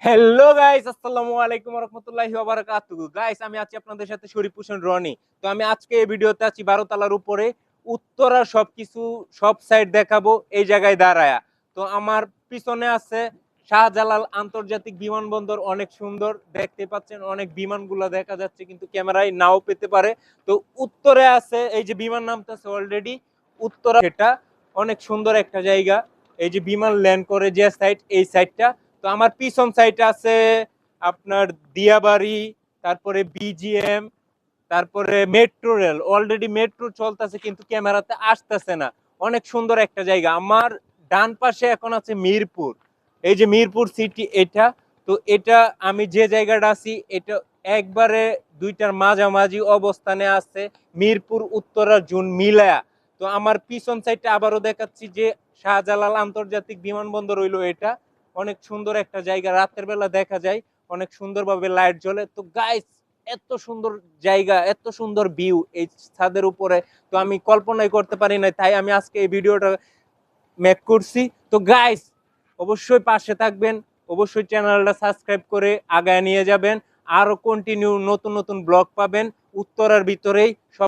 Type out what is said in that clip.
Hello guys, আসসালামু আলাইকুম ওয়া রাহমাতুল্লাহি ওয়া বারাকাতুহু। গাইস, আমি আছি আপনাদের সাথে শরীফ হোসেন রনি। তো আমি আজকে এই ভিডিওতে আছি 12 তলার উপরে, উত্তরার সবকিছু সব সাইড দেখাবো এই জায়গায় দাঁড়ায়া। তো আমার পিছনে আছে শাহজালাল আন্তর্জাতিক বিমানবন্দর, অনেক সুন্দর দেখতে পাচ্ছেন, অনেক বিমানগুলো দেখা যাচ্ছে কিন্তু ক্যামেরায় নাও পেতে পারে। তো উত্তরে আছে এই যে বিমান নামতেছে অলরেডি উত্তরা, সেটা অনেক সুন্দর একটা জায়গা। এই যে বিমান ল্যান্ড করে যে সাইড, এই সাইডটা। তো আমার পিছন সাইডে আছে আপনার দিয়াবাড়ি, তারপরে বিজিএম, তারপরে মেট্রো রেল। অলরেডি মেট্রো চলতেছে কিন্তু ক্যামেরাতে আসতেছে না। অনেক সুন্দর একটা জায়গা। আমার ডান পাশে এখন আছে মিরপুর, এই যে মিরপুর সিটি এটা। তো এটা আমি যে জায়গাটা আছি এটা একবারে দুইটার মাঝামাঝি অবস্থানে আছে, মিরপুর উত্তরা জুন মিলায়া। তো আমার পিছন সাইডটা আবারও দেখাচ্ছি যে শাহজালাল আন্তর্জাতিক বিমানবন্দর হইলো এটা। অনেক সুন্দর একটা জায়গা, রাতের বেলা দেখা যায়, অনেক সুন্দরভাবে লাইট জ্বলে। তো গাইস, এত সুন্দর জায়গা, এত সুন্দর ভিউ এই ছাদের উপরে, তো আমি কল্পনাই করতে পারি না। তাই আমি আজকে এই ভিডিওটা মেক করছি। তো গাইস, অবশ্যই পাশে থাকবেন, অবশ্যই চ্যানেলটা সাবস্ক্রাইব করে আগায় নিয়ে যাবেন। আরো কন্টিনিউ নতুন নতুন ব্লগ পাবেন উত্তরার ভিতরেই। সব